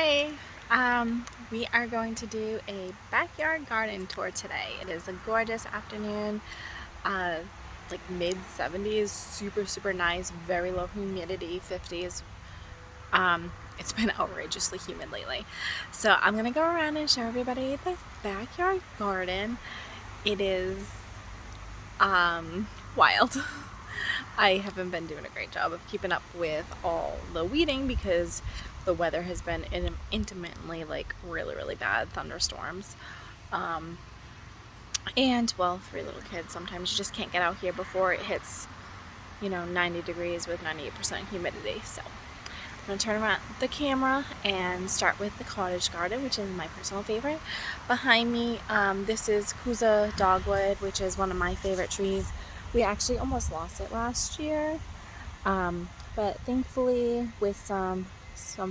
Hi! We are going to do a backyard garden tour today. It is a gorgeous afternoon, uh, like mid-70s, super nice, very low humidity, 50s. It's been outrageously humid lately. So I'm gonna go around and show everybody the backyard garden. It is wild. I haven't been doing a great job of keeping up with all the weeding because the weather has been intermittently like really bad thunderstorms. And well, 3 little kids, sometimes you just can't get out here before it hits, 90 degrees with 98% humidity. So I'm going to turn around the camera and start with the cottage garden, which is my personal favorite. Behind me, this is Kuza dogwood, which is one of my favorite trees. We actually almost lost it last year, but thankfully with some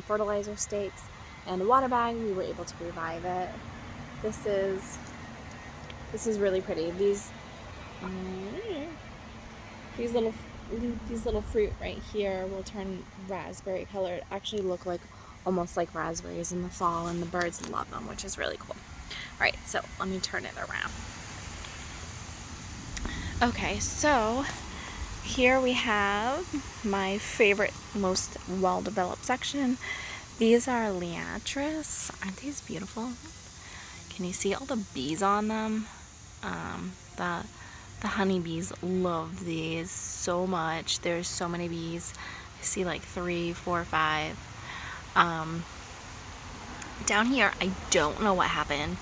fertilizer stakes and a water bag, we were able to revive it. This is really pretty. These little fruit right here will turn raspberry color. It actually look like almost like raspberries in the fall, and the birds love them, which is really cool. All right, so let me turn it around. Okay, so here we have my favorite, most well-developed section. These are liatris. Aren't these beautiful? Can you see all the bees on them? The honeybees love these so much. There's so many bees. I see like 3, 4, 5. Down here, I don't know what happened.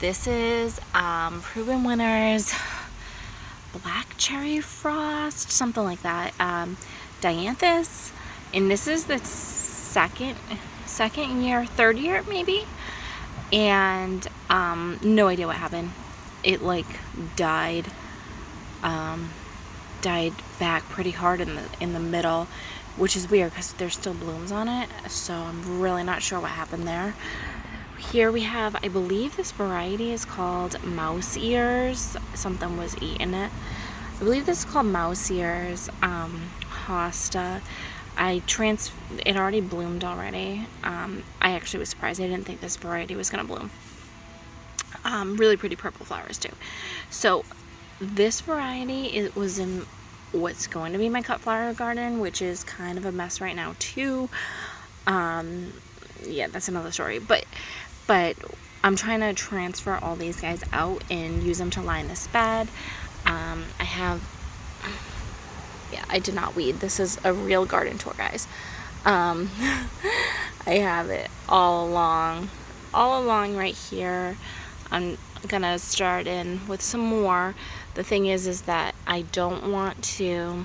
This is Proven Winners Black Cherry Frost, something like that. Dianthus, and this is the second year, third year maybe, and no idea what happened. It like died back pretty hard in the middle, which is weird because there's still blooms on it, so I'm really not sure what happened there. Here we have, I believe this variety is called mouse ears. Something was eating it. I believe this is called mouse ears. Hosta. It already bloomed already. I actually was surprised. I didn't think this variety was gonna bloom. Really pretty purple flowers too. So this variety was in what's going to be my cut flower garden, which is kind of a mess right now too. Yeah, that's another story. But I'm trying to transfer all these guys out and use them to line this bed. I did not weed. This is a real garden tour, guys. I have it all along right here. I'm gonna start in with some more. The thing is that I don't want to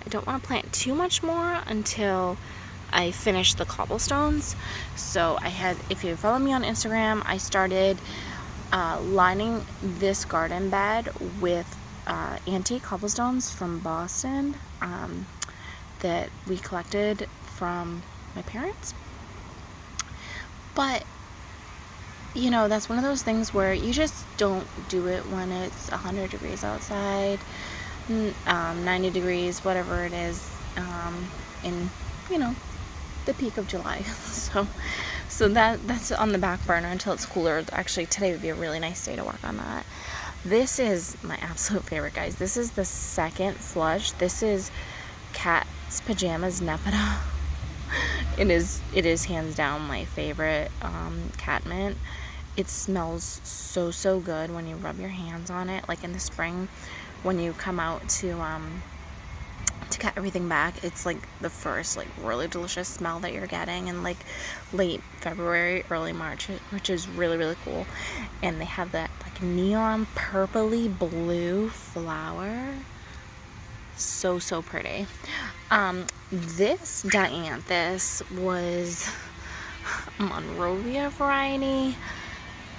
plant too much more until I finish the cobblestones. So if you follow me on Instagram, I started lining this garden bed with antique cobblestones from Boston that we collected from my parents. But that's one of those things where you just don't do it when it's 100 degrees outside, 90 degrees, whatever it is, in the peak of July. So that's on the back burner until it's cooler. Actually, today would be a really nice day to work on that. This is my absolute favorite, guys. This is the second flush. This is Cat's Pajamas Nepeta. It is hands down my favorite cat mint. It smells so good when you rub your hands on it, like in the spring when you come out to cut everything back. It's like the first like really delicious smell that you're getting in like late February, early March, which is really cool. And they have that like neon purpley blue flower. So pretty. This Dianthus was a Monrovia variety,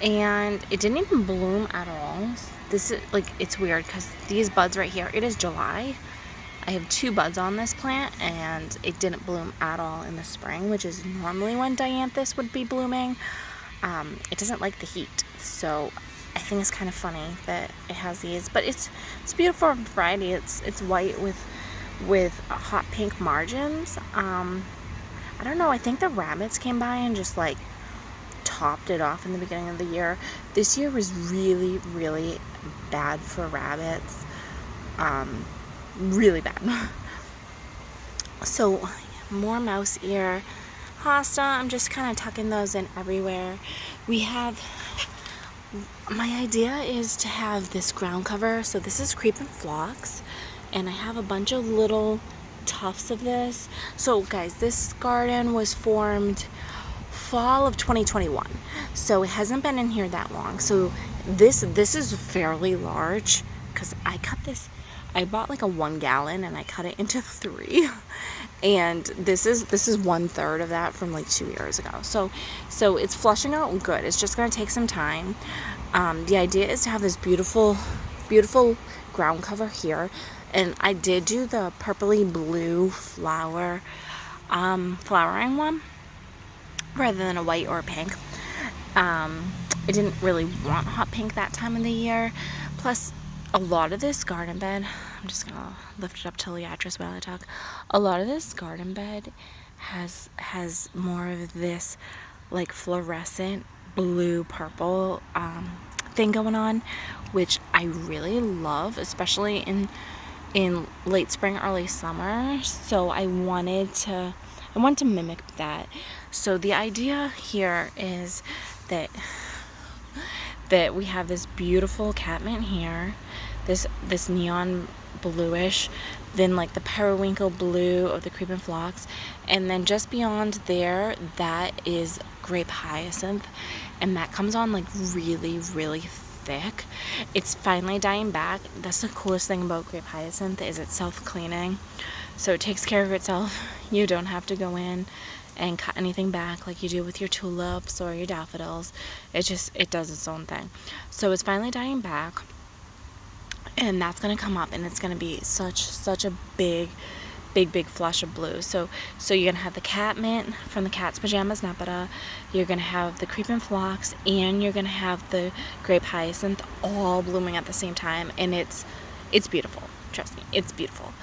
and it didn't even bloom at all. This is like, it's weird because these buds right here, it is July. I have 2 buds on this plant, and it didn't bloom at all in the spring, which is normally when Dianthus would be blooming. It doesn't like the heat, so I think it's kind of funny that it has these, but it's a beautiful variety. It's white with hot pink margins. I I don't know, I think the rabbits came by and just like topped it off in the beginning of the year. This year was really, really bad for rabbits. Really bad. So more mouse ear hosta. I'm just kind of tucking those in everywhere. My idea is to have this ground cover. So this is creeping phlox, and I have a bunch of little tufts of this. So guys, this garden was formed fall of 2021, so it hasn't been in here that long. So this is fairly large because I bought like a 1 gallon and I cut it into 3, and this is 1/3 of that from like 2 years ago. So it's flushing out good. It's just gonna take some time. The idea is to have this beautiful ground cover here, and I did do the purpley blue flowering one rather than a white or a pink. I didn't really want hot pink that time of the year. Plus, a lot of this garden bed, I'm just gonna lift it up to Leatrice while I talk. A lot of this garden bed has more of this like fluorescent blue purple thing going on, which I really love, especially in late spring, early summer. So I want to mimic that. So the idea here is that we have this beautiful catmint here, this neon bluish, then like the periwinkle blue of the creeping phlox, and then just beyond there, that is grape hyacinth, and that comes on like really, really thick. It's finally dying back. That's the coolest thing about grape hyacinth, is it's self-cleaning, so it takes care of itself. You don't have to go in and cut anything back like you do with your tulips or your daffodils. It does its own thing. So it's finally dying back, and that's going to come up, and it's going to be such a big flush of blue. So you're going to have the catmint from the Cat's Pajamas Nepeta, you're going to have the creeping phlox, and you're going to have the grape hyacinth all blooming at the same time, and it's beautiful. Trust me, it's beautiful.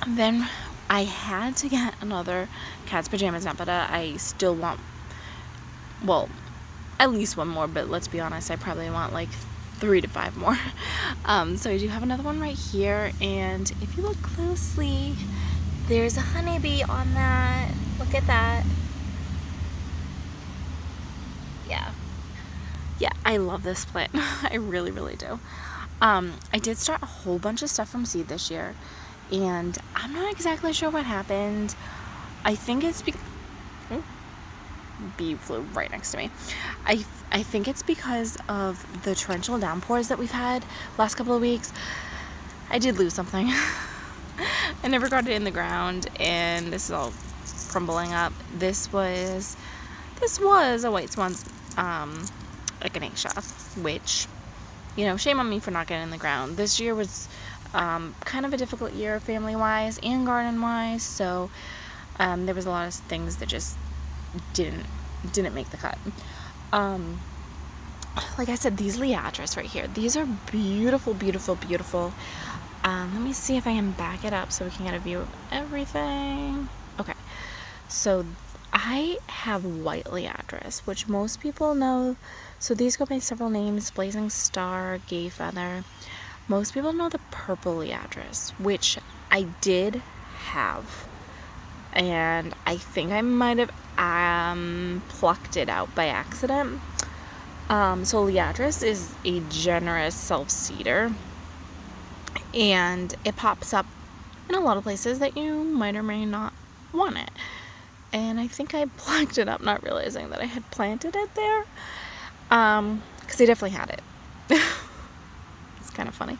Then I had to get another Cat's Pajamas Nepeta. I still want, well, at least one more, but let's be honest, I probably want like 3 to 5 more. So I do have another one right here, and if you look closely, there's a honeybee on that. Look at that. Yeah, I love this plant. I really, really do. I did start a whole bunch of stuff from seed this year, and I'm not exactly sure what happened. I think it's because bee flew right next to me. I think it's because of the torrential downpours that we've had last couple of weeks. I did lose something. I never got it in the ground, and this is all crumbling up. This was a white swan's echinacea, which, shame on me for not getting in the ground. This year was kind of a difficult year family-wise and garden-wise, so there was a lot of things that just didn't make the cut. Like I said, these Leatrice right here, these are beautiful. Let me see if I can back it up so we can get a view of everything. Okay, so I have white Leatrice, which most people know. So these go by several names: Blazing Star, Gay Feather. Most people know the purple Leatrice, which I did have, and I think I might have plucked it out by accident. So Leatrice is a generous self-seeder, and it pops up in a lot of places that you might or may not want it. And I think I plucked it up, not realizing that I had planted it there, because I definitely had it. It's kind of funny.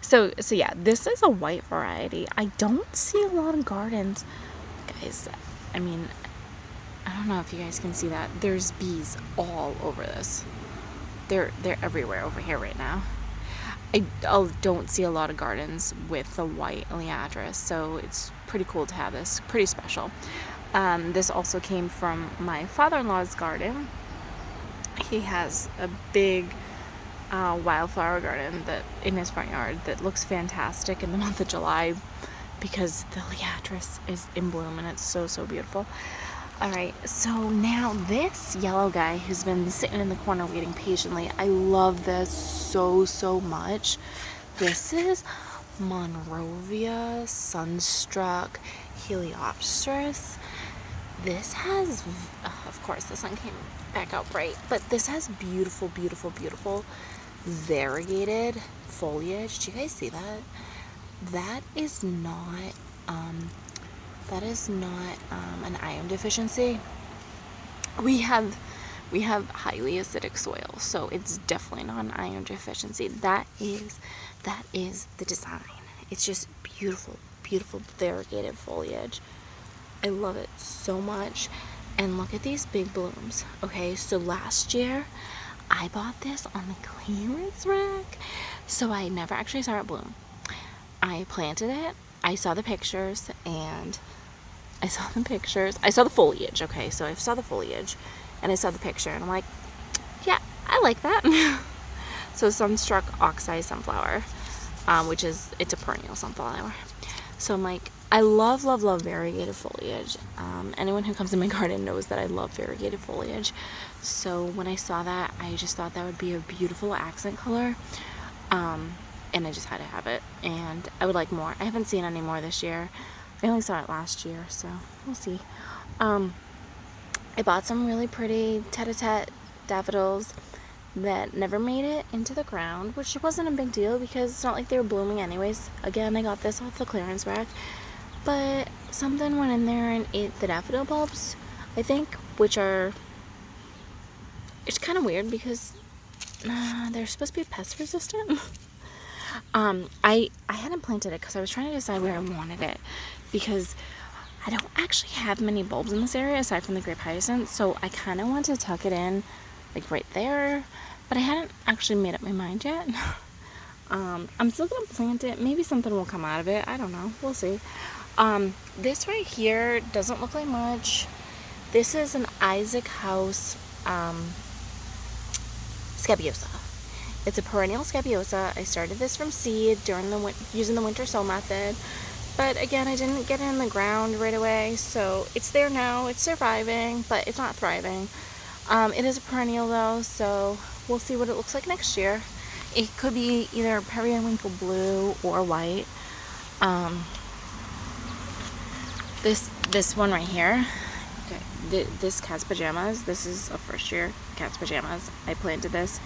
So yeah, this is a white variety. I don't see a lot of gardens, guys. I mean, I don't know if you guys can see that. There's bees all over this. They're everywhere over here right now. I don't see a lot of gardens with the white Leatrice, so it's pretty cool to have this. Pretty special. This also came from my father-in-law's garden. He has a big wildflower garden that in his front yard that looks fantastic in the month of July. because the liatris is in bloom and it's so, so beautiful. All right, so now this yellow guy who's been sitting in the corner waiting patiently, I love this so, so much. This is Monrovia Sunstruck Heliopteris. This has, of course, the sun came back out bright, but this has beautiful, beautiful, beautiful variegated foliage. Do you guys see that? That is not an iron deficiency. We have highly acidic soil, so it's definitely not an iron deficiency. That is the design. It's just beautiful, beautiful variegated foliage. I love it so much. And look at these big blooms. Okay, so last year I bought this on the clearance rack, so I never actually saw it bloom. I planted it, I saw the pictures, and I saw the foliage. Okay, so I saw the foliage and I saw the picture and I'm like, yeah, I like that. So Sunstruck Oxeye Sunflower, it's a perennial sunflower. So I'm like, I love, love, love variegated foliage. Anyone who comes in my garden knows that I love variegated foliage. So when I saw that, I just thought that would be a beautiful accent color. And I just had to have it. And I would like more. I haven't seen any more this year. I only saw it last year, so we'll see. I bought some really pretty tete-a-tete daffodils that never made it into the ground, which wasn't a big deal because it's not like they were blooming anyways. Again, I got this off the clearance rack, but something went in there and ate the daffodil bulbs, I think, which are, it's kind of weird because they're supposed to be pest resistant. I hadn't planted it because I was trying to decide where I wanted it, because I don't actually have many bulbs in this area aside from the grape hyacinth, so I kind of want to tuck it in like right there, but I hadn't actually made up my mind yet. I'm still gonna plant it. Maybe something will come out of it. I don't know. We'll see. This right here doesn't look like much. This is an Isaac House Scabiosa. It's a perennial Scabiosa. I started this from seed during using the winter sow method, but again, I didn't get it in the ground right away, so it's there now. It's surviving, but it's not thriving. It is a perennial though, so we'll see what it looks like next year. It could be either periwinkle blue or white. This one right here, okay, this Cat's Pajamas, this is a first year Cat's Pajamas. I planted this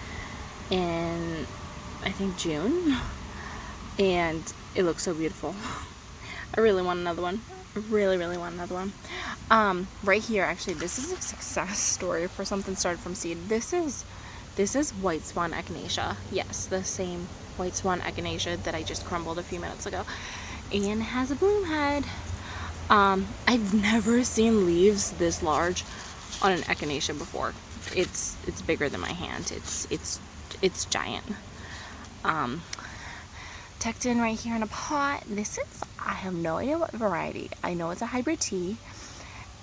in, I think, June, and it looks so beautiful. I really want another one. I really, really want another one. Right here, actually, this is a success story for something started from seed. This is white swan echinacea. Yes, the same white swan echinacea that I just crumbled a few minutes ago, and it has a bloom head. I've never seen leaves this large on an echinacea before. It's bigger than my hand. It's giant. Tucked in right here in a pot. This is, I have no idea what variety. I know it's a hybrid tea,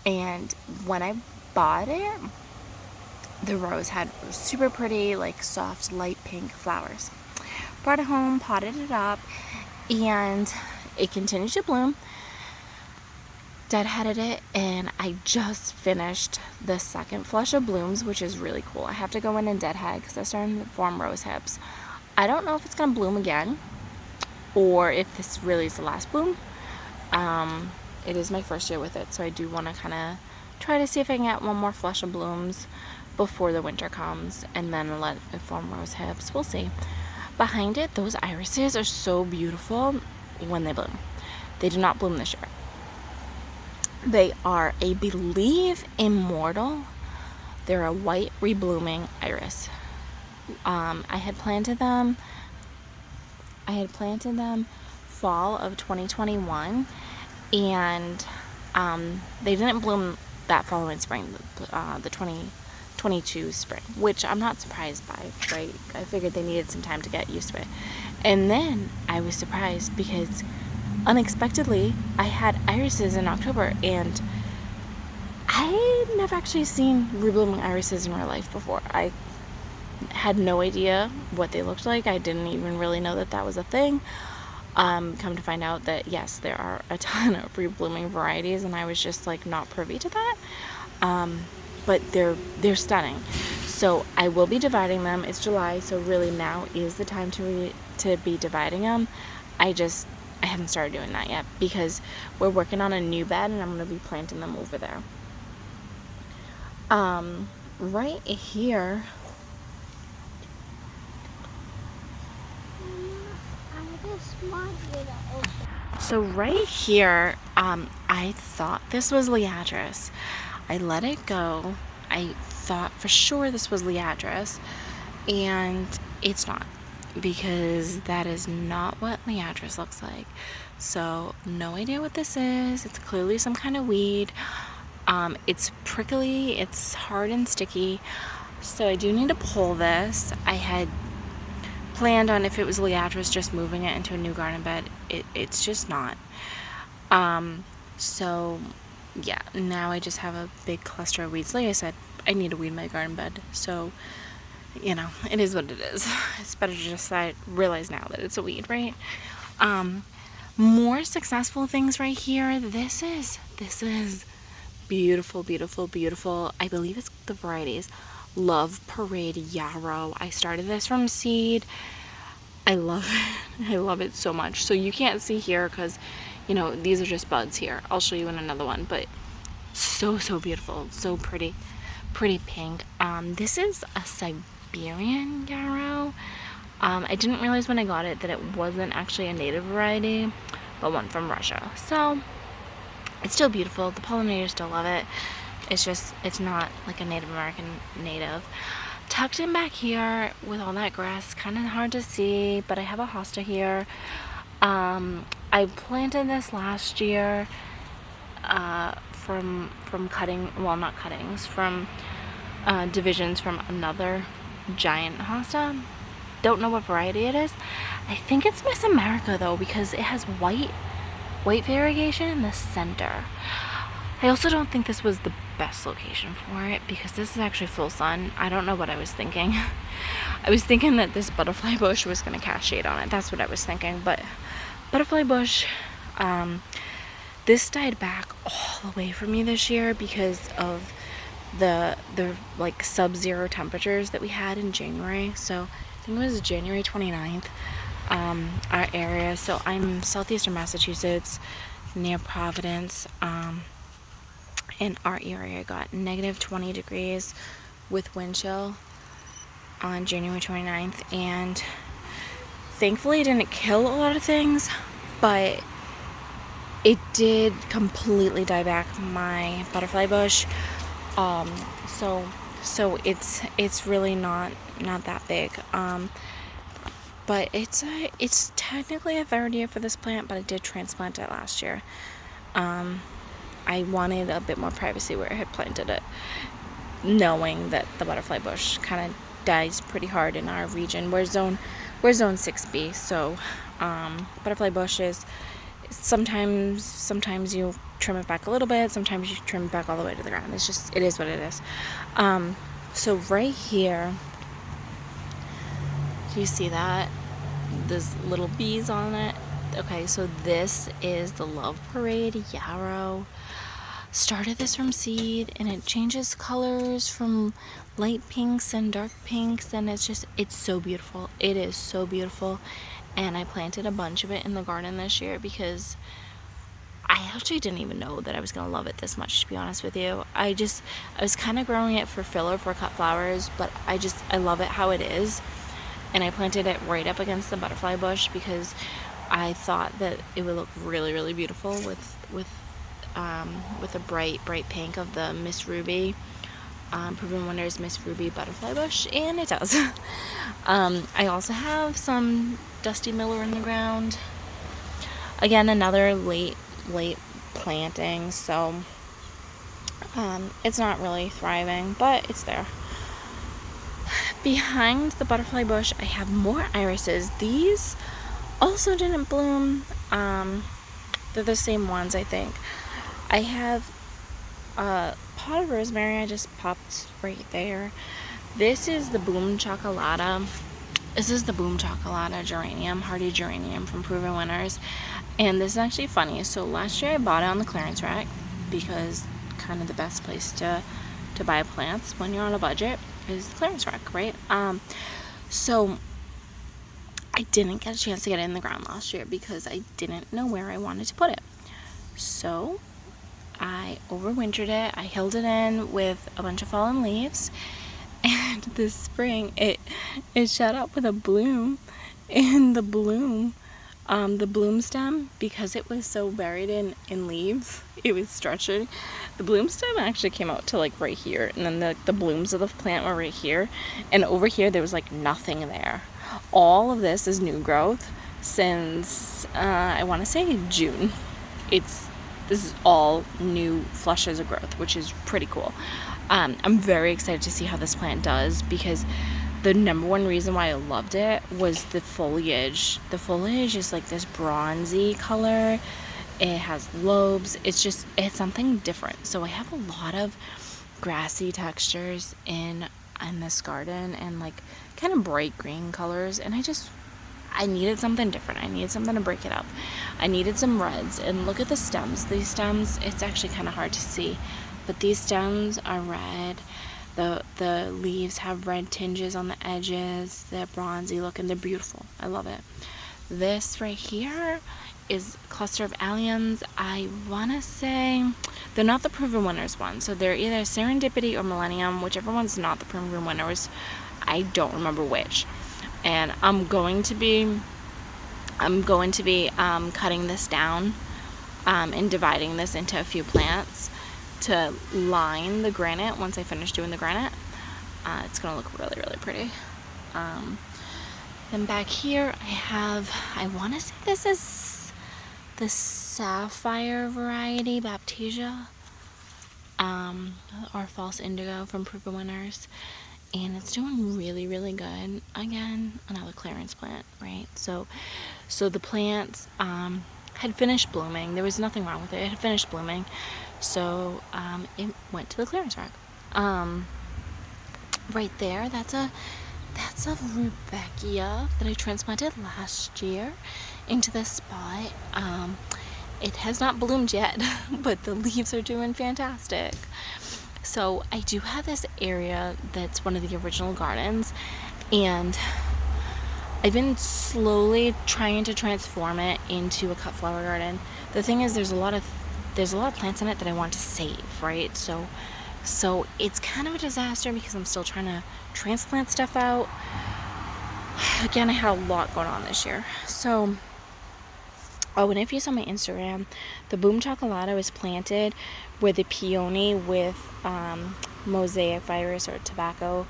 and when I bought it, the rose had super pretty, like soft light pink flowers. Brought it home, potted it up, and it continued to bloom. Deadheaded it, and I just finished the second flush of blooms, which is really cool. I have to go in and deadhead because they're starting to form rose hips. I don't know if it's gonna bloom again or if this really is the last bloom. It is my first year with it, so I do want to kind of try to see if I can get one more flush of blooms before the winter comes, and then let it form rose hips. We'll see. Behind it, those irises are so beautiful when they bloom. They do not bloom this year. They are, I believe, immortal. They're a white reblooming iris. I had planted them fall of 2021, and they didn't bloom that following spring, the 2022 spring, which I'm not surprised by, right? I figured they needed some time to get used to it. And then I was surprised because unexpectedly I had irises in October, and I had never actually seen reblooming irises in real life before. I had no idea what they looked like. I didn't even really know that that was a thing. Come to find out that yes, there are a ton of free blooming varieties, and I was just like not privy to that. But they're stunning. So I will be dividing them. It's July, so really now is the time to be dividing them. I haven't started doing that yet because we're working on a new bed, and I'm going to be planting them over there. Right here. So right here, I thought this was Liatris. I let it go. I thought for sure this was Liatris, and it's not, because that is not what Liatris looks like. So no idea what this is. It's clearly some kind of weed. It's prickly, it's hard and sticky, so I do need to pull this. I had planned on, if it was Liatris, just moving it into a new garden bed. It's just not. So yeah, now I just have a big cluster of weeds. Like I said, I need to weed my garden bed, so you know, it is what it is. It's better to just realize now that it's a weed, right? More successful things right here. This is beautiful, beautiful, beautiful. I believe it's the varieties Love Parade Yarrow. I started this from seed. I love it. I love it so much. So you can't see here because, you know, these are just buds here. I'll show you in another one, but so beautiful, so pretty pink. This is a Siberian yarrow. I didn't realize when I got it that it wasn't actually a native variety, but one from Russia. So it's still beautiful. The pollinators still love it. It's just, it's not like a Native American native. Tucked in back here with all that grass, kind of hard to see, but I have a hosta here. I planted this last year from cutting, well, not cuttings, from divisions from another giant hosta. Don't know what variety it is. I think it's Miss America though, because it has white variegation in the center. I also don't think this was the best location for it, because this is actually full sun. I don't know what I was thinking. I was thinking that this butterfly bush was going to cast shade on it. That's what I was thinking. But butterfly bush, this died back all the way for me this year because of the like sub-zero temperatures that we had in January. So I think it was January 29th, our area. So I'm southeastern Massachusetts, near Providence, and our area got negative 20 degrees with wind chill on January 29th, and thankfully it didn't kill a lot of things, but it did completely die back my butterfly bush. So it's really not that big. But it's technically a third year for this plant, but I did transplant it last year. I wanted a bit more privacy where I had planted it, knowing that the butterfly bush kind of dies pretty hard in our region. We're zone 6B, so butterfly bush is sometimes you trim it back a little bit, sometimes you trim it back all the way to the ground. It is what it is. So right here, do you see that? There's little bees on it. Okay, so this is the Love Parade Yarrow. Started this from seed, and it changes colors from light pinks and dark pinks, and it's so beautiful. It is so beautiful, and I planted a bunch of it in the garden this year because I actually didn't even know that I was gonna love it this much, to be honest with you. I was kind of growing it for filler for cut flowers, but I love it how it is, and I planted it right up against the butterfly bush because I thought that it would look really, really beautiful with a bright pink of the Miss Ruby, Proven Wonders Miss Ruby butterfly bush, and it does. I also have some Dusty Miller in the ground. Again, another late planting, so it's not really thriving, but it's there. Behind the butterfly bush, I have more irises. These also didn't bloom. They're the same ones, I think. I have a pot of rosemary I just popped right there. This is the Boom Chocolata. This is the Boom Chocolata geranium, hardy geranium from Proven Winners. And this is actually funny. So last year I bought it on the clearance rack because kind of the best place to buy plants when you're on a budget is the clearance rack, right? So I didn't get a chance to get it in the ground last year because I didn't know where I wanted to put it. So I overwintered it. I held it in with a bunch of fallen leaves, and this spring it shot up with a bloom, and the bloom stem, because it was so buried in leaves, it was stretching. The bloom stem actually came out to like right here, and then the blooms of the plant were right here, and over here there was like nothing there. All of this is new growth since I want to say June. This is all new flushes of growth, which is pretty cool. I'm very excited to see how this plant does, because the number one reason why I loved it was the foliage. The foliage is like this bronzy color. It has lobes. It's something different. So I have a lot of grassy textures in this garden, and like kind of bright green colors, and I needed something different. I needed something to break it up. I needed some reds, and look at the stems. These stems, it's actually kind of hard to see, but these stems are red. The leaves have red tinges on the edges. They're bronzy looking. They're beautiful. I love it. This right here is a cluster of alliums. I want to say they're not the Proven Winners one. So they're either Serendipity or Millennium, whichever one's not the Proven Winners. I don't remember which. And I'm going to be cutting this down and dividing this into a few plants to line the granite. Once I finish doing the granite, it's gonna look really, really pretty. Then back here I want to say this is the Sapphire variety, Baptisia, or False Indigo from Proven Winners. And it's doing really, really good. Again, another clearance plant, right? So the plants had finished blooming. There was nothing wrong with it. It had finished blooming. So it went to the clearance rack. Right there, that's a Rudbeckia that I transplanted last year into this spot. It has not bloomed yet, but the leaves are doing fantastic. So I do have this area that's one of the original gardens, and I've been slowly trying to transform it into a cut flower garden. The thing is, there's a lot of plants in it that I want to save, right? So it's kind of a disaster because I'm still trying to transplant stuff out. Again, I had a lot going on this year. So, and if you saw my Instagram, the Boom Chocolata was planted where the peony with mosaic virus or tobacco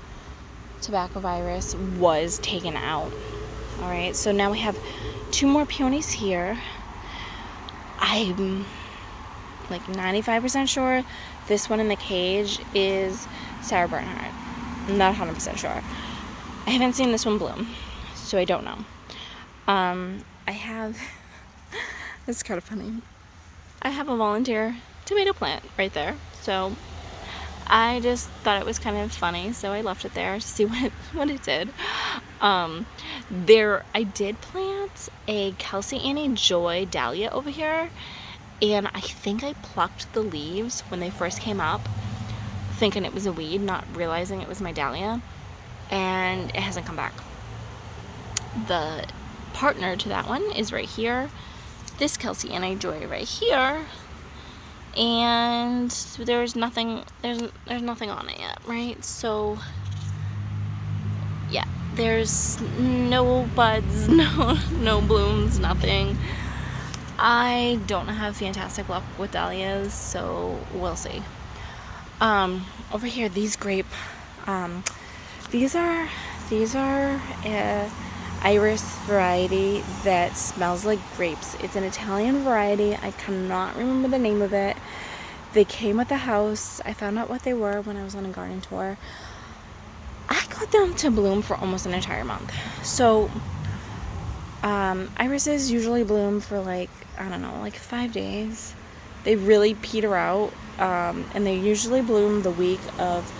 virus was taken out. All right, so now we have 2 more peonies here. I'm like 95% sure this one in the cage is Sarah Bernhardt. I'm not 100% sure. I haven't seen this one bloom, so I don't know. I have it's kind of funny. I have a volunteer tomato plant right there, so I just thought it was kind of funny, so I left it there to see what it did. I did plant a Kelsey Annie Joy dahlia over here, and I think I plucked the leaves when they first came up, thinking it was a weed, not realizing it was my dahlia, and it hasn't come back. The partner to that one is right here, this Kelsey Annie Joy right here, and there's nothing on it yet, right? So yeah, there's no buds, no blooms, nothing. I don't have fantastic luck with dahlias, so we'll see. Over here, these grape, these are iris variety that smells like grapes. It's an Italian variety. I cannot remember the name of it. They came with the house. I found out what they were when I was on a garden tour. I got them to bloom for almost an entire month. So irises usually bloom for like 5 days. They really peter out, and they usually bloom the week of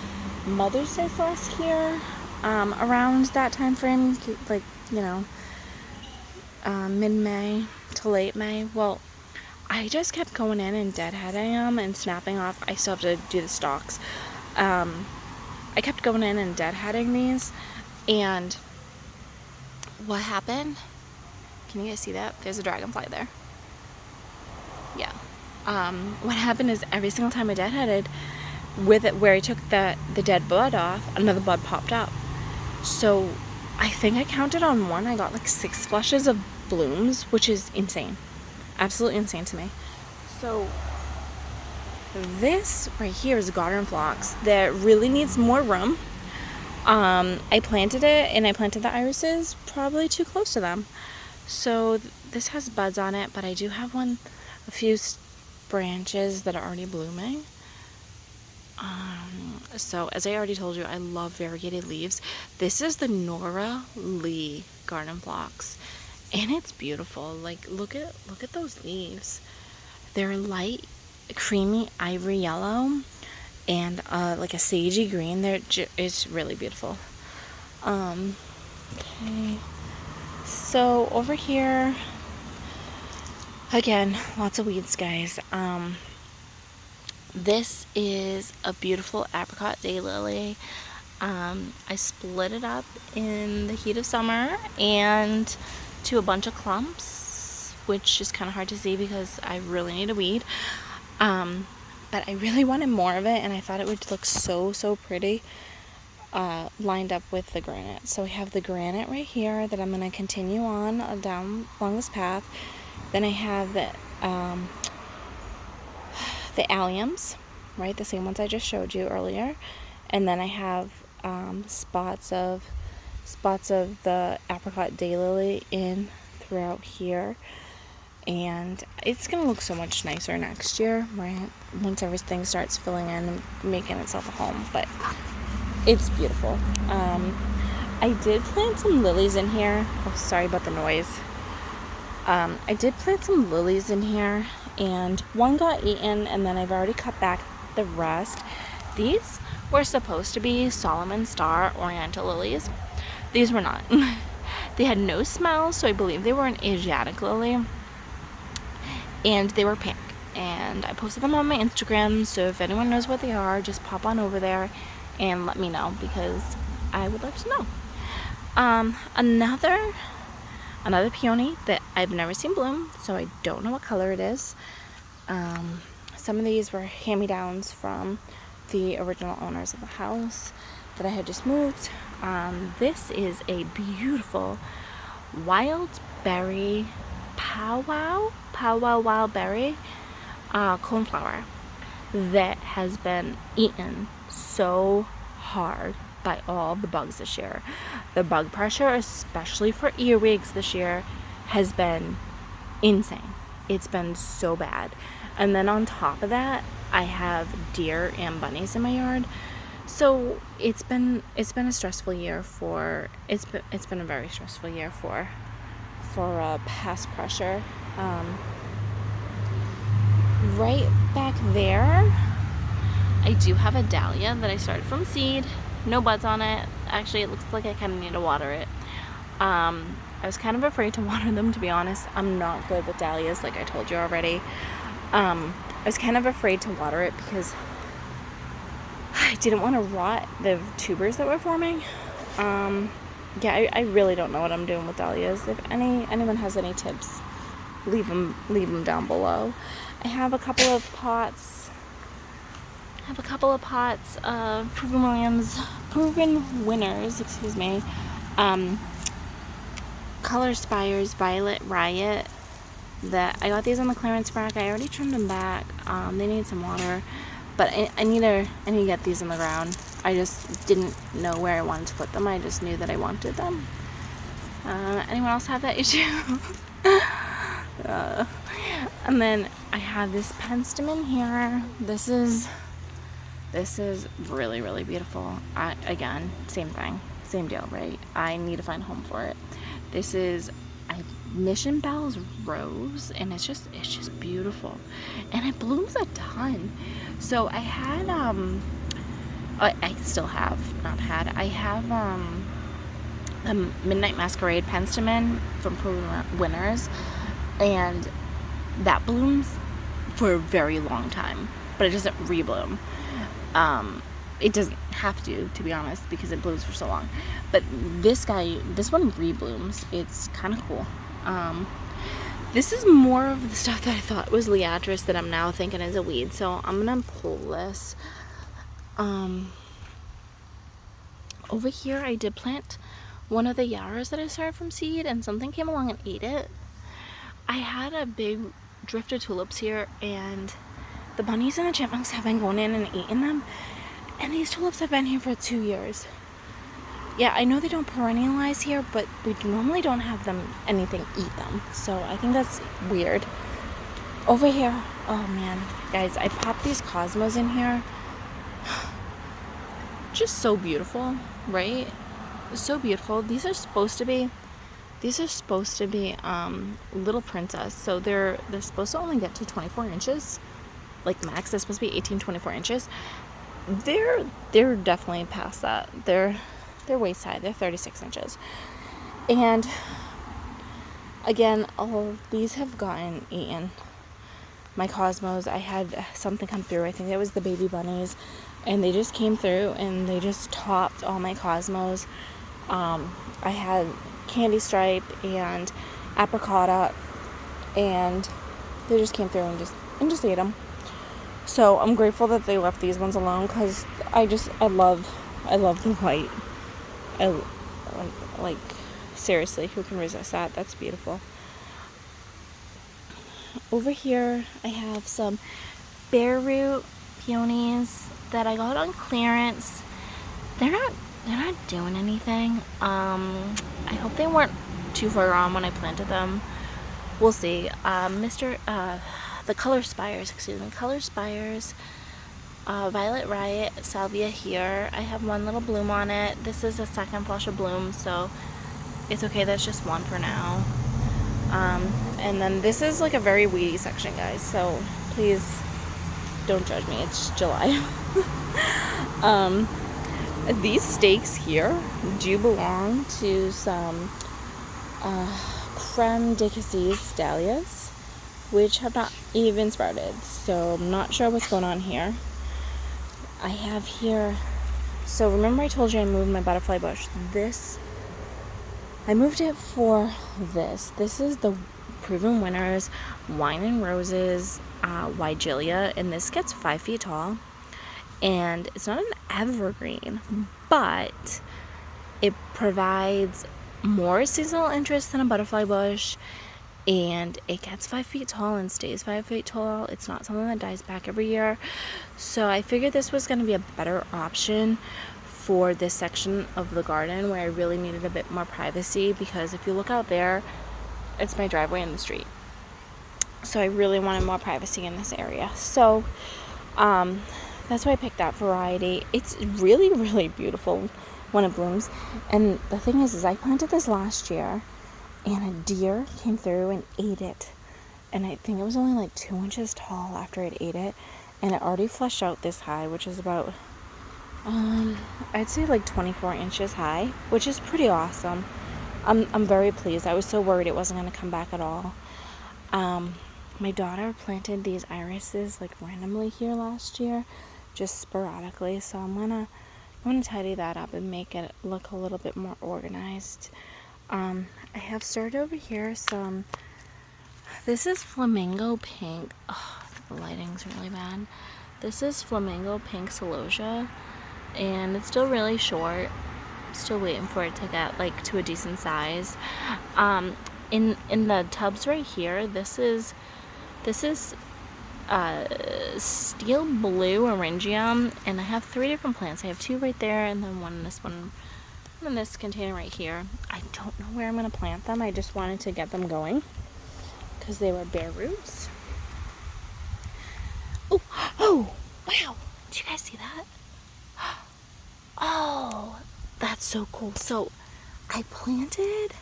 Mother's Day for us here. around that time frame, like, you know, mid-May to late May. Well, I just kept going in and deadheading them and snapping off. I still have to do the stalks. I kept going in and deadheading these, and what happened? Can you guys see that? There's a dragonfly there. Yeah. What happened is every single time I deadheaded, with it where I took the dead bud off, another bud popped up. So I think I counted on one. I got like 6 flushes of blooms, which is insane. Absolutely insane to me. So this right here is a garden phlox that really needs more room. I planted it, and I planted the irises probably too close to them. So this has buds on it, but I do have a few branches that are already blooming. So as I already told you, I love variegated leaves. This is the Nora Lee garden phlox, and it's beautiful. Like, look at those leaves. They're light creamy ivory yellow and like a sagey green. It's really beautiful. Okay, so over here again, lots of weeds, guys. This is a beautiful apricot daylily. I split it up in the heat of summer and to a bunch of clumps, which is kind of hard to see because I really need a weed. But I really wanted more of it, and I thought it would look so pretty lined up with the granite. So we have the granite right here that I'm going to continue on down along this path. Then I have the alliums, right, the same ones I just showed you earlier, and then I have spots of the apricot daylily in throughout here. And it's gonna look so much nicer next year, right, once everything starts filling in and making itself a home. But it's beautiful. I did plant some lilies in here. Oh, sorry about the noise. I did plant some lilies in here, and one got eaten, and then I've already cut back the rest. These were supposed to be Solomon Star Oriental lilies. These were not. They had no smell, so I believe they were an Asiatic lily, and they were pink. And I posted them on my Instagram, so if anyone knows what they are, just pop on over there and let me know, because I would like to know. Another peony that I've never seen bloom, so I don't know what color it is. Some of these were hand-me-downs from the original owners of the house that I had just moved. This is a beautiful wild berry powwow wild berry coneflower that has been eaten so hard by all the bugs this year. The bug pressure, especially for earwigs this year, has been insane. It's been so bad. And then on top of that, I have deer and bunnies in my yard. So it's been a stressful year for it's been a very stressful year for pest pressure. Right back there, I do have a dahlia that I started from seed. No buds on it. Actually, it looks like I kind of need to water it. I was kind of afraid to water them, to be honest. I'm not good with dahlias, like I told you already. I was kind of afraid to water it because I didn't want to rot the tubers that were forming. Yeah, I really don't know what I'm doing with dahlias. If anyone has any tips, leave them down below. I have a couple of pots of Proven Winners, Color Spires Violet Riot. That I got these on the clearance rack. I already trimmed them back. They need some water, but I need to get these in the ground. I just didn't know where I wanted to put them. I just knew that I wanted them. Anyone else have that issue? And then I have this penstemon here. This is really, really beautiful. Again, same thing, same deal, right? I need to find a home for it. This is Mission Bells Rose, and it's just beautiful, and it blooms a ton. So I had I still have not had. I have a Midnight Masquerade penstemon from Proven Winners, and that blooms for a very long time, but it doesn't rebloom. It doesn't have to be honest, because it blooms for so long. But this one reblooms. It's kind of cool. This is more of the stuff that I thought was liatris that I'm now thinking is a weed. So I'm gonna pull this. Over here I did plant one of the yarrows that I started from seed, and something came along and ate it. I had a big drift of tulips here, and the bunnies and the chipmunks have been going in and eating them. And these tulips have been here for 2 years. Yeah, I know they don't perennialize here, but we normally don't have anything eat them. So I think that's weird. Over here, oh man, guys, I popped these cosmos in here. Just so beautiful, right? So beautiful. These are supposed to be Little Princess. So they're supposed to only get to 24 inches. Like max, they're supposed to be 18, 24 inches. They're definitely past that. They're waist high. They're 36 inches. And again, all of these have gotten eaten. My cosmos, I had something come through. I think it was the baby bunnies, and they just came through and they just topped all my cosmos. I had candy stripe and apricot, and they just came through and just ate them. So I'm grateful that they left these ones alone, because I love the white. I like seriously, who can resist that? That's beautiful. Over here I have some bare root peonies that I got on clearance. They're not doing anything. I hope they weren't too far on when I planted them. We'll see. The Color Spires, Violet Riot, Salvia here. I have one little bloom on it. This is a second flush of bloom, so it's okay. That's just one for now. And then this is like a very weedy section, guys, so please don't judge me. It's July. These stakes here do belong to some Creme de Cassis dahlias, which have not even sprouted, so I'm not sure what's going on here. I have here, so remember I told you I moved my butterfly bush. I moved it for this. This is the Proven Winners Wine and Roses Weigelia, and this gets 5 feet tall. And it's not an evergreen, but it provides more seasonal interest than a butterfly bush, and it gets 5 feet tall and stays 5 feet tall. It's not something that dies back every year. So I figured this was going to be a better option for this section of the garden where I really needed a bit more privacy, because if you look out there, it's my driveway and the street. So I really wanted more privacy in this area. So that's why I picked that variety. It's really, really beautiful when it blooms. And the thing is I planted this last year, and a deer came through and ate it. And I think it was only like 2 inches tall after it ate it. And it already fleshed out this high, which is about, I'd say like 24 inches high, which is pretty awesome. I'm very pleased. I was so worried it wasn't going to come back at all. My daughter planted these irises like randomly here last year, just sporadically. So I'm gonna tidy that up and make it look a little bit more organized. I have started over here some, this is flamingo pink. Oh, the lighting's really bad. This is flamingo pink celosia, and it's still really short. Still waiting for it to get like to a decent size. In the tubs right here, this is steel blue Orangium, and I have 3 different plants. I have 2 right there, and then one in this container right here. I don't know where I'm going to plant them. I just wanted to get them going because they were bare roots. Oh, wow. Did you guys see that? Oh, that's so cool. So I planted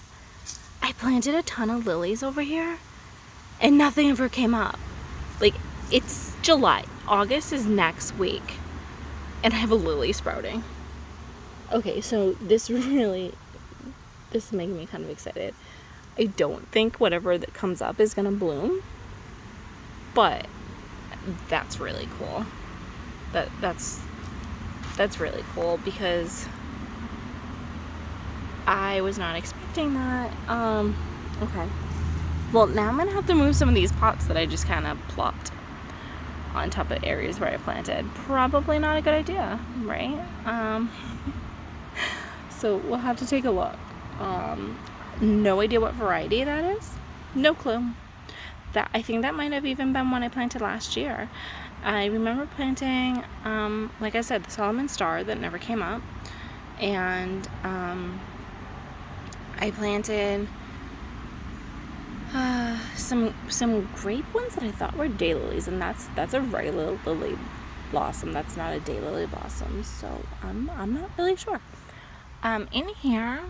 a ton of lilies over here, and nothing ever came up. Like, it's July. August is next week. And I have a lily sprouting. Okay, so this is making me kind of excited. I don't think whatever that comes up is gonna bloom, but that's really cool. That's really cool because I was not expecting that. Okay. Well, now I'm gonna have to move some of these pots that I just kind of plopped on top of areas where I planted. Probably not a good idea, right? So we'll have to take a look. No idea what variety that is. No clue. I think that might have even been one I planted last year. I remember planting, like I said, the Solomon Star that never came up, and I planted some grape ones that I thought were daylilies, and that's a regular lily blossom. That's not a daylily blossom, so I'm not really sure. In here,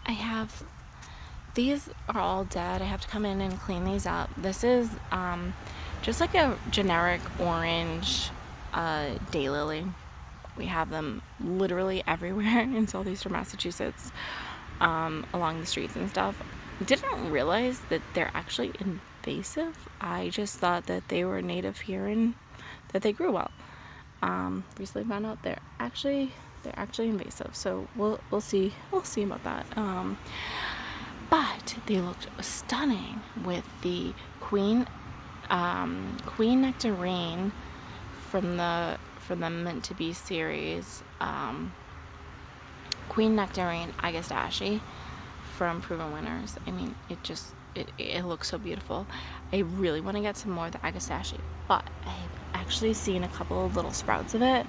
I have, these are all dead. I have to come in and clean these up. This is just like a generic orange daylily. We have them literally everywhere in southeastern Massachusetts, along the streets and stuff. Didn't realize that they're actually invasive. I just thought that they were native here and that they grew well. Recently found out they're actually invasive. So we'll see about that. But they looked stunning with the queen nectarine from the Meant to Be series. Queen nectarine agastache from Proven Winners. I mean, it looks so beautiful. I really want to get some more of the agastache, but I've actually seen a couple of little sprouts of it.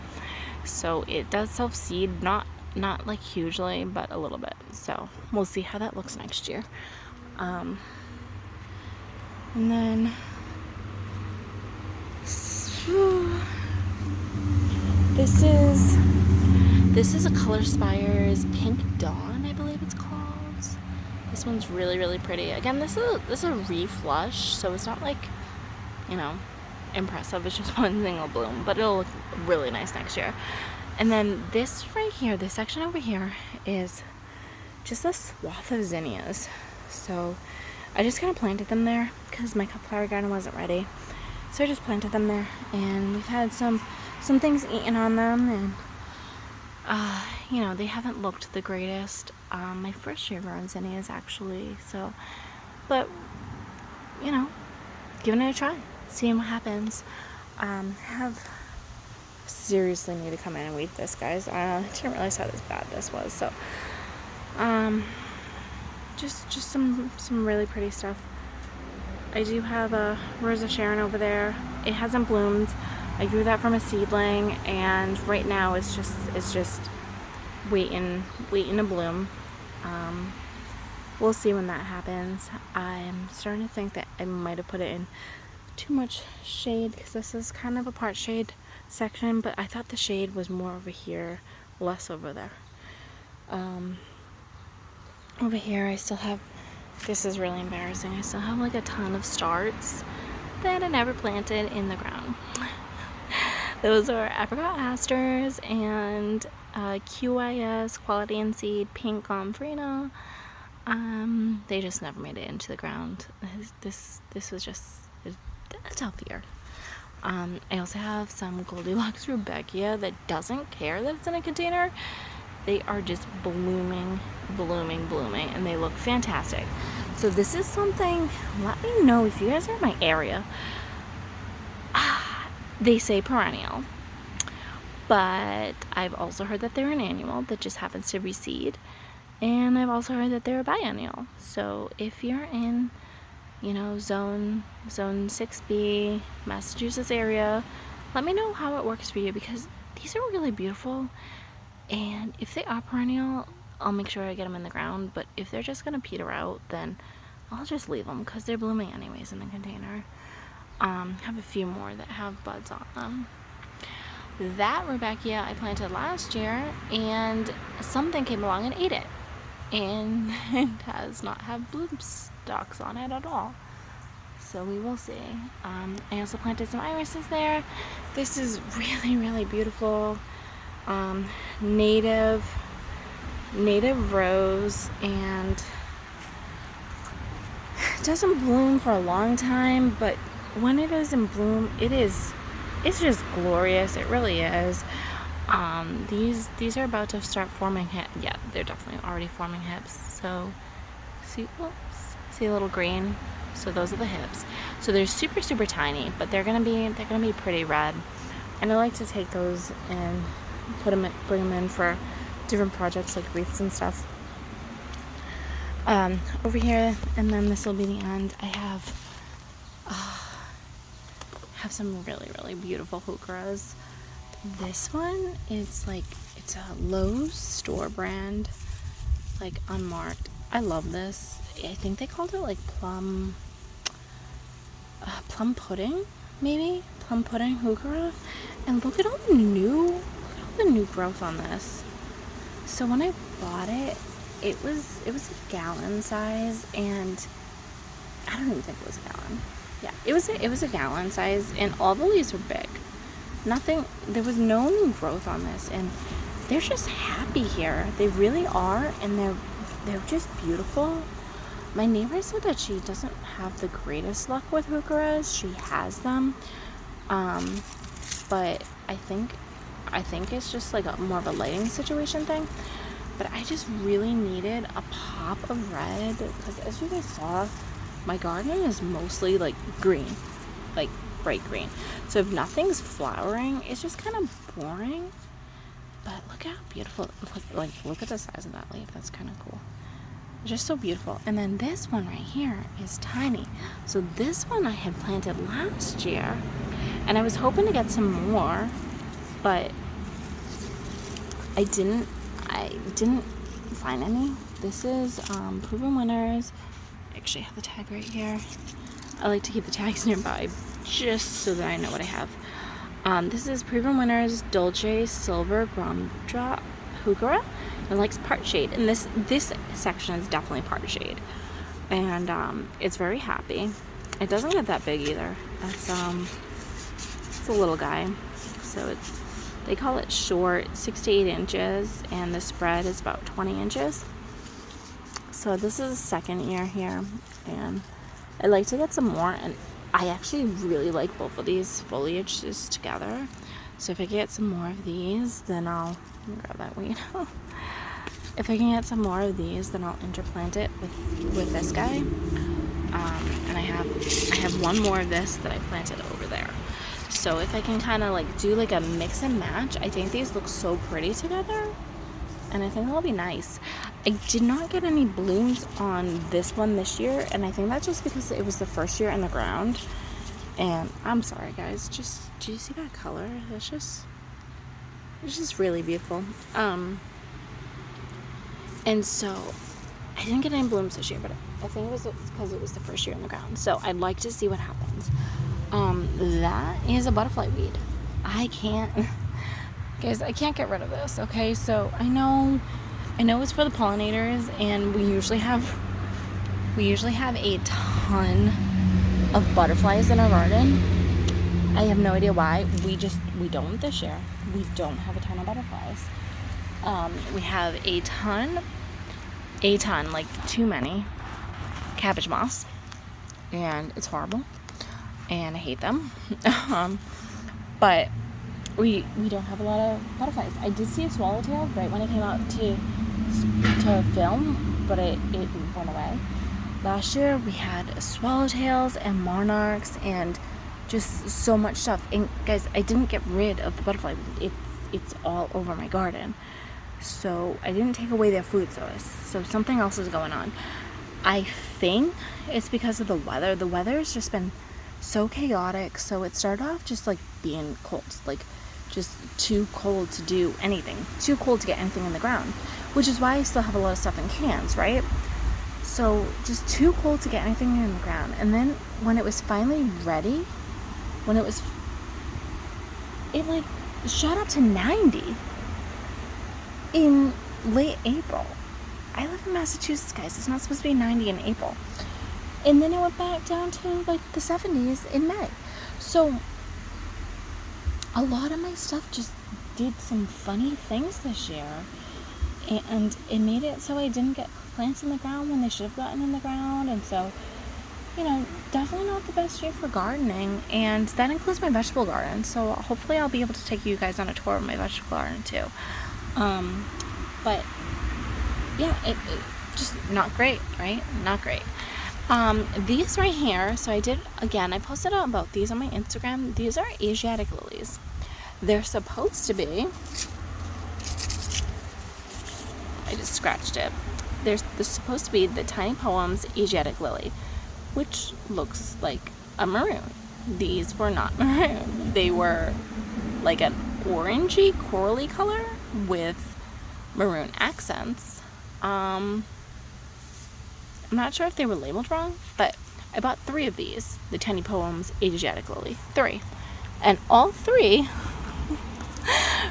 So it does self-seed, not like hugely, but a little bit. So we'll see how that looks next year. And then this is a Color Spire's Pink Dawn, I believe it's called. This one's really, really pretty. Again, this is a reflush, so it's not like, impressive. It's just one single bloom, but it'll look really nice next year. And then this right here, this section over here, is just a swath of zinnias. So I just kind of planted them there because my cut flower garden wasn't ready. So I just planted them there, and we've had some things eaten on them, and they haven't looked the greatest. My first year growing zinnias, actually. So, but giving it a try, seeing what happens. Seriously need to come in and weed this, guys. I didn't realize how bad this was. So, just some really pretty stuff. I do have a Rose of Sharon over there. It hasn't bloomed. I grew that from a seedling, and right now it's just waiting to bloom. We'll see when that happens. I'm starting to think that I might have put it in too much shade, because this is kind of a part shade section, but I thought the shade was more over here, less over there. Over here I still have, this is really embarrassing, I still have like a ton of starts that I never planted in the ground. Those are apricot asters and QIS, Quality and Seed, Pink Gomphrena. They just never made it into the ground. This was just a tough year. I also have some Goldilocks Rudbeckia that doesn't care that it's in a container. They are just blooming, and they look fantastic. So this is something, let me know if you guys are in my area. They say perennial, but I've also heard that they're an annual that just happens to reseed, and I've also heard that they're a biennial. So if you're in, zone 6B, Massachusetts area, let me know how it works for you, because these are really beautiful. And if they are perennial, I'll make sure I get them in the ground. But if they're just gonna peter out, then I'll just leave them, because they're blooming anyways in the container. Have a few more that have buds on them. That Rudbeckia I planted last year, and something came along and ate it, and it does not have bloom stalks on it at all. So we will see. I also planted some irises there. This is really, really beautiful. native rose, and it doesn't bloom for a long time, but when it is in bloom, it's just glorious. It really is. These are about to start forming hips. Yeah, they're definitely already forming hips. So see a little green. So those are the hips. So they're super, super tiny, but they're gonna be pretty red. And I like to take those and bring them in for different projects like wreaths and stuff. Over here, and then this will be the end. I have some really, really beautiful heucheras. This one is like, it's a Lowe's store brand, like unmarked. I love this. I think they called it like plum pudding, maybe plum pudding heuchera. And look at all the new growth on this. So when I bought it, it was a gallon size, and I don't even think it was a gallon. Yeah, it was a gallon size, and all the leaves were big. There was no new growth on this, and they're just happy here. They really are, and they're just beautiful. My neighbor said that she doesn't have the greatest luck with heucheras. She has them, but I think it's just like more of a lighting situation thing. But I just really needed a pop of red, because as you guys saw, my garden is mostly like green, like bright green. So if nothing's flowering, it's just kind of boring. But look how beautiful, look at the size of that leaf. That's kind of cool. Just so beautiful. And then this one right here is tiny. So this one I had planted last year, and I was hoping to get some more, but I didn't find any. This is Proven Winners. I actually have the tag right here. I like to keep the tags nearby just so that I know what I have. This is Proven Winners Dolce Silver Gumdrop Heuchera. It likes part shade, and this section is definitely part shade, and it's very happy. It doesn't get that big either. It's a little guy, so they call it short, 6 to 8 inches, and the spread is about 20 inches. So this is the second year here, and I'd like to get some more, and I actually really like both of these foliages together. So if I get some more of these, then I'll grab that weed. If I can get some more of these, then I'll interplant it with this guy. And I have one more of this that I planted over there. So if I can kind of like do like a mix and match, I think these look so pretty together, and I think that'll be nice. I did not get any blooms on this one this year, and I think that's just because it was the first year in the ground. And I'm sorry guys, do you see that color? It's just really beautiful. And so I didn't get any blooms this year, but I think it was because it was the first year in the ground. So I'd like to see what happens. That is a butterfly weed. I can't get rid of this. Okay, so I know it's for the pollinators, and we usually have a ton of butterflies in our garden. I have no idea why. We don't this year. We don't have a ton of butterflies. We have a ton, like too many cabbage moths, and it's horrible, and I hate them. But we don't have a lot of butterflies. I did see a swallowtail right when I came out to film, but it went away. Last year we had swallowtails and monarchs and just so much stuff. And guys, I didn't get rid of the butterfly. It's all over my garden. So I didn't take away their food source. So something else is going on. I think it's because of the weather. The weather has just been so chaotic. So it started off just like being cold, like just too cold to do anything, too cold to get anything in the ground, which is why I still have a lot of stuff in cans, right? So just too cold to get anything in the ground. And then when it was finally ready, it like shot up to 90 in late April. I live in Massachusetts, guys. It's not supposed to be 90 in April. And then it went back down to like the 70s in May. So a lot of my stuff just did some funny things this year, and it made it so I didn't get plants in the ground when they should have gotten in the ground. And so, definitely not the best year for gardening, and that includes my vegetable garden. So hopefully I'll be able to take you guys on a tour of my vegetable garden too. But yeah, it just not great, right? Not great. These right here, so I posted about these on my Instagram. These are Asiatic lilies. They're supposed to be, I just scratched it. They're supposed to be the Tiny Poems Asiatic lily, which looks like a maroon. These were not maroon. They were like an orangey, corally color with maroon accents. I'm not sure if they were labeled wrong, but I bought 3 of these, the Tiny Poems Asiatic lily. 3. And all 3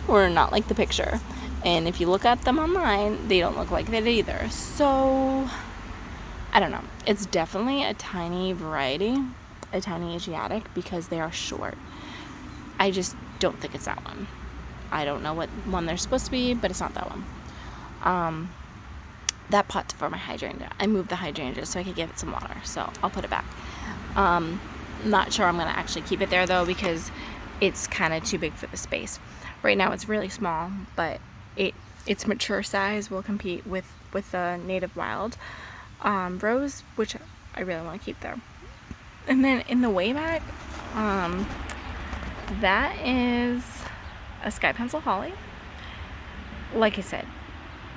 were not like the picture. And if you look at them online, they don't look like that either. So, I don't know. It's definitely a tiny variety, a tiny Asiatic, because they are short. I just don't think it's that one. I don't know what one they're supposed to be, but it's not that one. That pot's for my hydrangea. I moved the hydrangea so I could give it some water, so I'll put it back. Not sure I'm going to actually keep it there, though, because it's kind of too big for the space. Right now it's really small, but its mature size will compete with the native wild rose, which I really want to keep there. And then in the way back, that is a sky pencil holly. Like I said,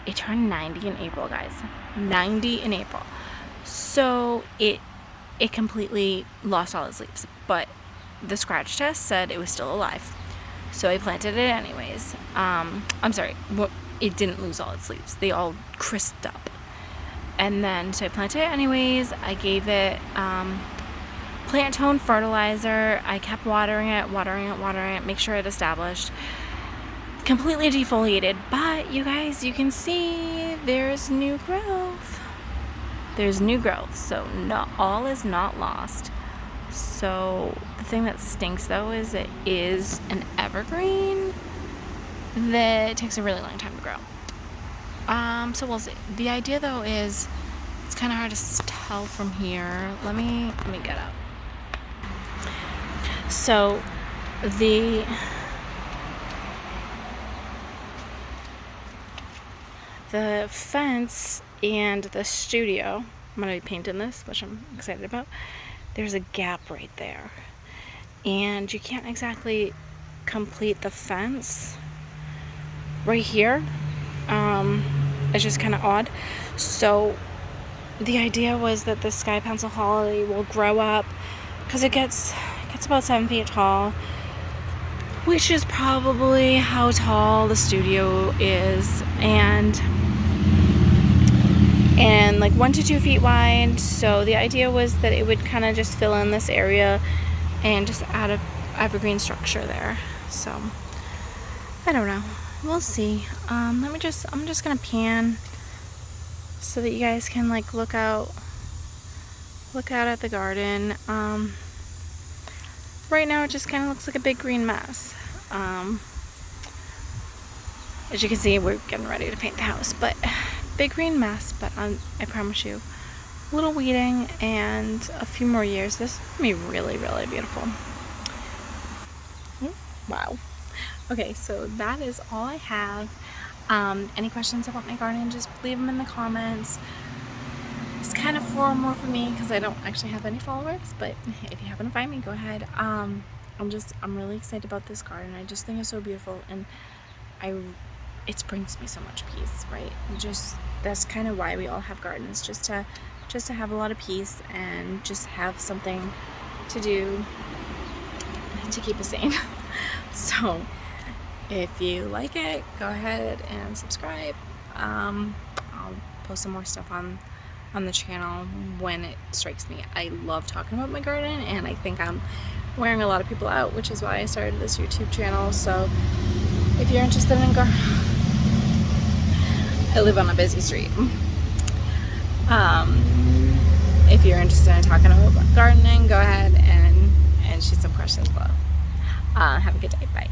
it turned 90 in April, guys. 90 in April. So it completely lost all its leaves, but the scratch test said it was still alive. So I planted it anyways. I'm sorry, it didn't lose all its leaves. They all crisped up. And then, so I planted it anyways. I gave it plant tone fertilizer. I kept watering it, make sure it established. Completely defoliated, but you guys, you can see there's new growth. There's new growth, so not all is not lost. So the thing that stinks though is it is an evergreen that takes a really long time to grow. So we'll see. The idea though is, it's kind of hard to tell from here. Let me get up. So the fence and the studio, I'm going to be painting this, which I'm excited about. There's a gap right there, and you can't exactly complete the fence right here. It's just kind of odd. So the idea was that the sky pencil holly will grow up, because it gets about 7 feet tall, which is probably how tall the studio is, and like 1 to 2 feet wide. So the idea was that it would kind of just fill in this area and just add a evergreen structure there. So I don't know, we'll see. I'm just gonna pan so that you guys can like look out at the garden. Right now it just kind of looks like a big green mess. As you can see, we're getting ready to paint the house, but big green mess. But I promise you, a little weeding and a few more years, this is gonna be really, really beautiful. Wow. Okay, so that is all I have. Any questions about my garden, just leave them in the comments. It's kind of more for me because I don't actually have any followers, but if you happen to find me, go ahead. I'm really excited about this garden. I just think it's so beautiful, and it brings me so much peace, right? That's kind of why we all have gardens, just to have a lot of peace and just have something to do to keep us sane. So if you like it, go ahead and subscribe. I'll post some more stuff on the channel when it strikes me. I love talking about my garden, and I think I'm wearing a lot of people out, which is why I started this YouTube channel. So if you're interested in gardening, I live on a busy street. If you're interested in talking about gardening, go ahead and shoot some questions below. Have a good day. Bye.